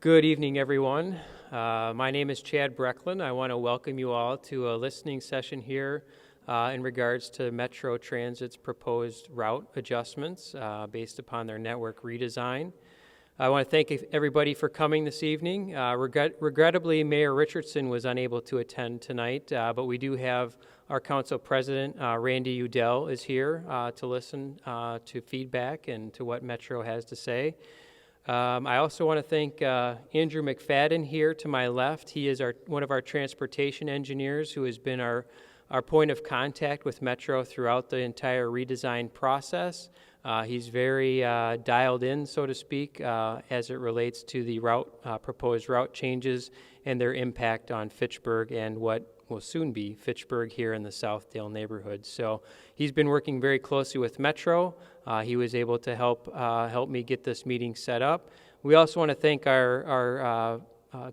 Good evening, everyone. My name is Chad Brecklin. I want to welcome you all to a listening session here in regards to Metro Transit's proposed route adjustments based upon their network redesign. I want to thank everybody for coming this evening. Regrettably, Mayor Richardson was unable to attend tonight, but we do have our council president, Randy Udell, is here to listen to feedback and to what Metro has to say. I also want to thank Andrew McFadden here to my left. He is one of our transportation engineers who has been our point of contact with Metro throughout the entire redesign process. He's very dialed in, so to speak, as it relates to the proposed route changes and their impact on Fitchburg and what will soon be Fitchburg here in the Southdale neighborhood. So he's been working very closely with Metro. He was able to help me get this meeting set up. We also want to thank our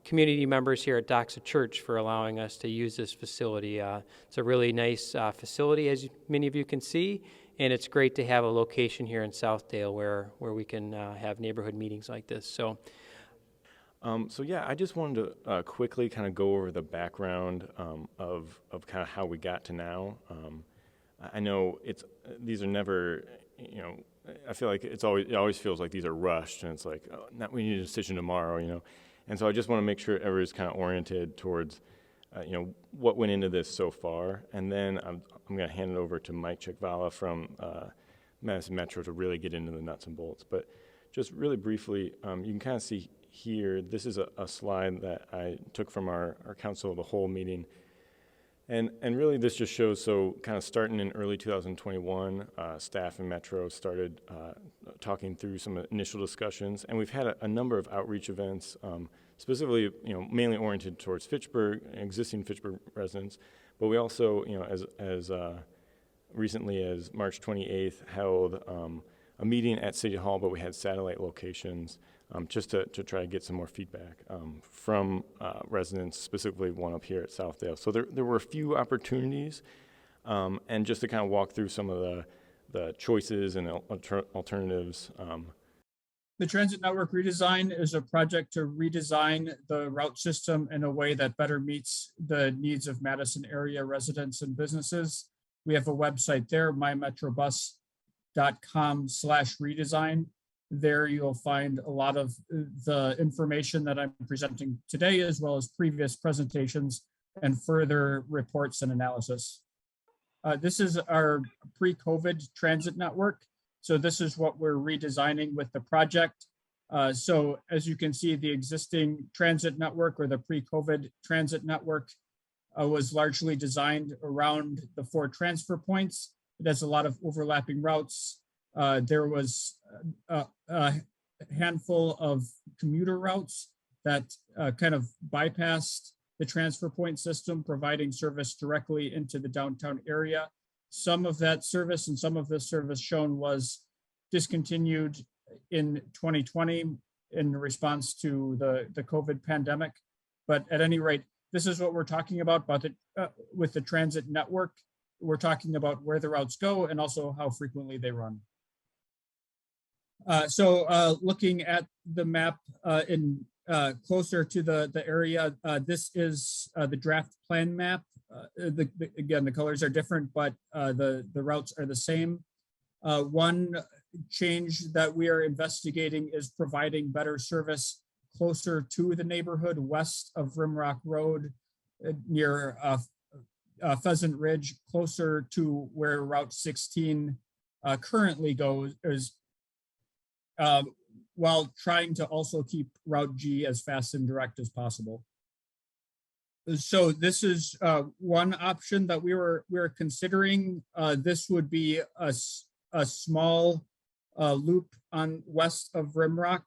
community members here at Doxa Church for allowing us to use this facility. It's a really nice facility, as many of you can see, and it's great to have a location here in Southdale where we can have neighborhood meetings like this. So yeah, I just wanted to quickly kind of go over the background of kind of how we got to now. I know these are never, I feel like it always feels like these are rushed, and it's like, we need a decision tomorrow, And so I just want to make sure everybody's kind of oriented towards, what went into this so far, and then I'm going to hand it over to Mike Chekvala from Madison Metro to really get into the nuts and bolts. But just really briefly, you can kind of see here, this is a slide that I took from our council of the whole meeting. And really this just shows, so kind of starting in early 2021, staff in Metro started talking through some initial discussions, and we've had a number of outreach events, specifically, mainly oriented towards Fitchburg, existing Fitchburg residents, but we also, as recently as March 28th, held a meeting at City Hall, but we had satellite locations just to try to get some more feedback from residents, specifically one up here at Southdale. So there were a few opportunities, and just to kind of walk through some of the choices and alternatives. The Transit Network Redesign is a project to redesign the route system in a way that better meets the needs of Madison area residents and businesses. We have a website there, mymetrobus.com/redesign. There you'll find a lot of the information that I'm presenting today, as well as previous presentations and further reports and analysis. This is our pre-COVID transit network. So this is what we're redesigning with the project. So as you can see, the existing transit network, or the pre-COVID transit network, was largely designed around the 4 transfer points. It has a lot of overlapping routes. There was a handful of commuter routes that kind of bypassed the transfer point system, providing service directly into the downtown area. Some of that service and some of the service shown was discontinued in 2020 in response to the COVID pandemic. But at any rate, this is what we're talking about with the transit network. We're talking about where the routes go and also how frequently they run. Looking at the map in closer to the area, this is the draft plan map. Again, the colors are different, but the routes are the same. One change that we are investigating is providing better service closer to the neighborhood west of Rimrock Road, near Pheasant Ridge, closer to where Route 16 currently goes, while trying to also keep Route G as fast and direct as possible. So this is one option that we're considering. This would be a small loop on west of Rimrock.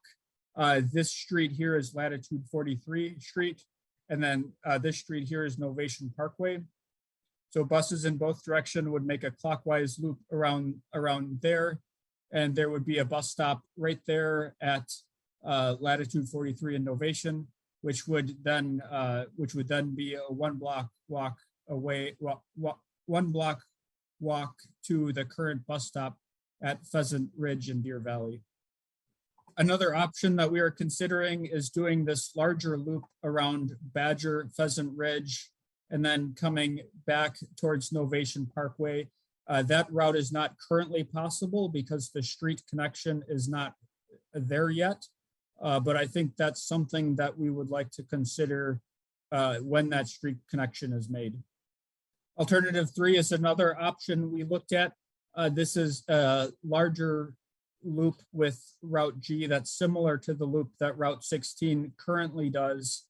This street here is Latitude 43 Street, and then this street here is Novation Parkway. So buses in both directions would make a clockwise loop around there, and there would be a bus stop right there at Latitude 43 and Novation, which would then be a 1 block walk away, 1 block walk to the current bus stop at Pheasant Ridge in Deer Valley. Another option that we are considering is doing this larger loop around Badger, Pheasant Ridge, and then coming back towards Novation Parkway. That route is not currently possible because the street connection is not there yet. But I think that's something that we would like to consider when that street connection is made. Alternative 3 is another option we looked at. This is a larger loop with Route G that's similar to the loop that Route 16 currently does.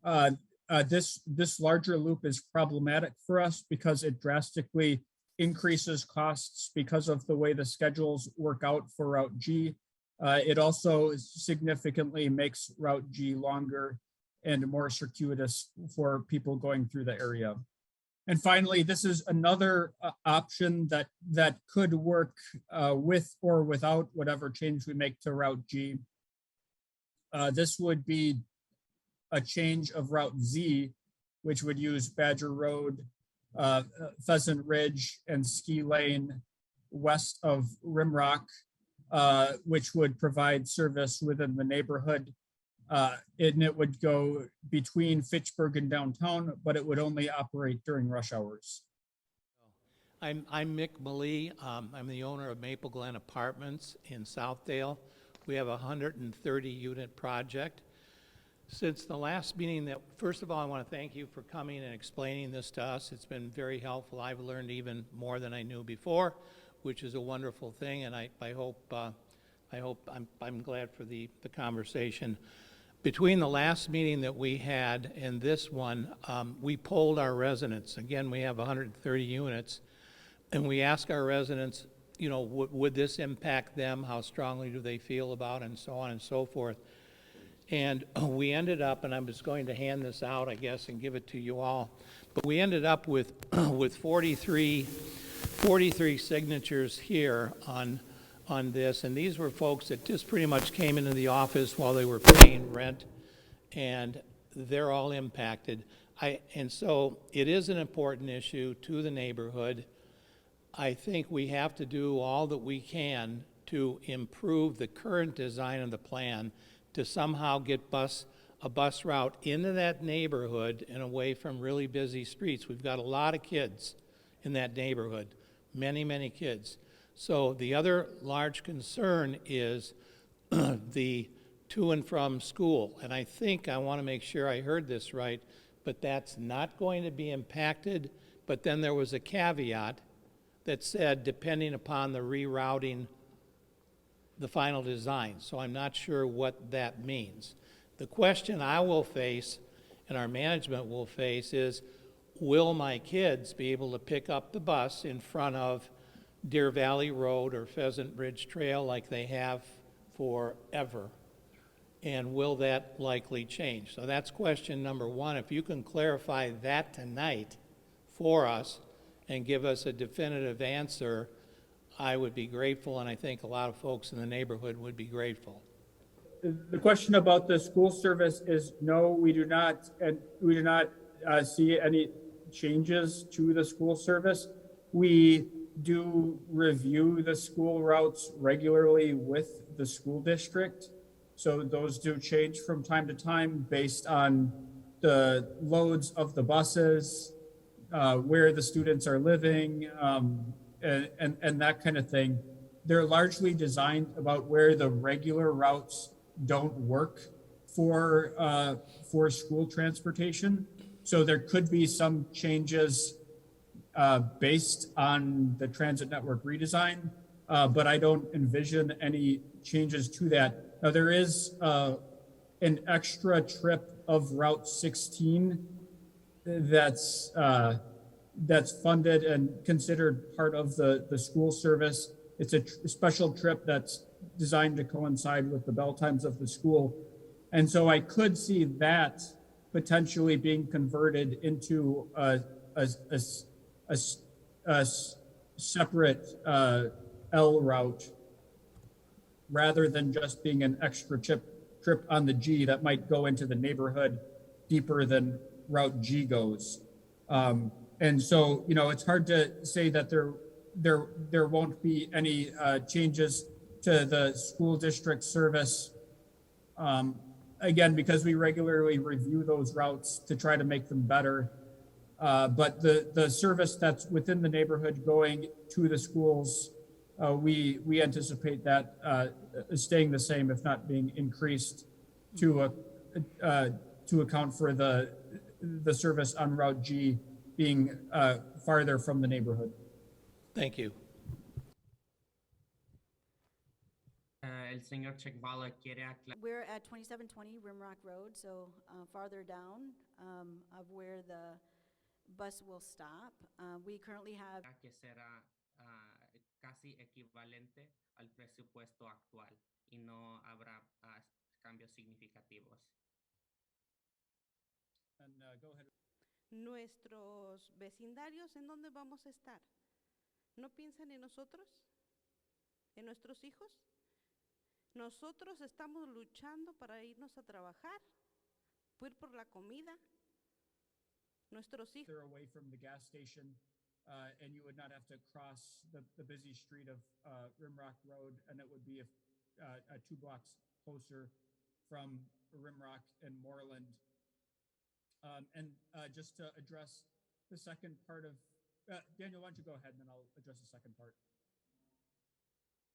This larger loop is problematic for us because it drastically increases costs because of the way the schedules work out for Route G. It also significantly makes Route G longer and more circuitous for people going through the area. And finally, this is another option that could work with or without whatever change we make to Route G. This would be a change of Route Z, which would use Badger Road, Pheasant Ridge, and Ski Lane west of Rimrock, which would provide service within the neighborhood. And it would go between Fitchburg and downtown, but it would only operate during rush hours. I'm Mick Malee. I'm the owner of Maple Glen Apartments in Southdale. We have a 130 unit project. Since the last meeting, first of all, I want to thank you for coming and explaining this to us. It's been very helpful. I've learned even more than I knew before, which is a wonderful thing, and I'm glad for the conversation. Between the last meeting that we had and this one, we polled our residents. Again, we have 130 units, and we asked our residents, you know, would this impact them? How strongly do they feel about it, and so on and so forth. And we ended up, and I'm just going to hand this out, I guess, and give it to you all, but we ended up with 43 signatures here on this, and these were folks that just pretty much came into the office while they were paying rent, and they're all impacted. And so it is an important issue to the neighborhood. I think we have to do all that we can to improve the current design of the plan to somehow get a bus route into that neighborhood and away from really busy streets. We've got a lot of kids in that neighborhood, many kids. So the other large concern is the to and from school. And I think I want to make sure I heard this right, but that's not going to be impacted. But then there was a caveat that said, depending upon the rerouting, the final design. So I'm not sure what that means. The question I will face and our management will face is, will my kids be able to pick up the bus in front of Deer Valley Road or Pheasant Ridge Trail like they have forever? And will that likely change? So that's question number one. If you can clarify that tonight for us and give us a definitive answer, I would be grateful, and I think a lot of folks in the neighborhood would be grateful. The question about the school service is no, we do not see any changes to the school service. We do review the school routes regularly with the school district. So those do change from time to time based on the loads of the buses, where the students are living, and that kind of thing. They're largely designed about where the regular routes don't work for school transportation. So there could be some changes based on the transit network redesign, but I don't envision any changes to that. Now there is an extra trip of Route 16 that's funded and considered part of the school service. It's a special trip that's designed to coincide with the bell times of the school. And so I could see that potentially being converted into a separate L route rather than just being an extra trip on the G that might go into the neighborhood deeper than Route G goes. And so, you know, it's hard to say that there won't be any changes to the school district service Again, because we regularly review those routes to try to make them better. But the service that's within the neighborhood going to the schools, we anticipate that staying the same, if not being increased to account for the service on Route G being farther from the neighborhood. Thank you. El señor Chekbala quiere aclarar. We're at 2720 Rimrock Road, so farther down of where the bus will stop. We currently have Que será casi equivalente al presupuesto actual y no habrá cambios significativos. And go ahead. Nuestros vecindarios, ¿en dónde vamos a estar? ¿No piensan en nosotros? ¿En nuestros hijos? Nosotros estamos luchando para irnos a trabajar, ir por la comida. Nuestros hijos. They're away from the gas station, and you would not have to cross the busy street of Rimrock Road, and it would be 2 blocks closer from Rimrock and Moreland. And just to address the second part of, Daniel, why don't you go ahead and then I'll address the second part.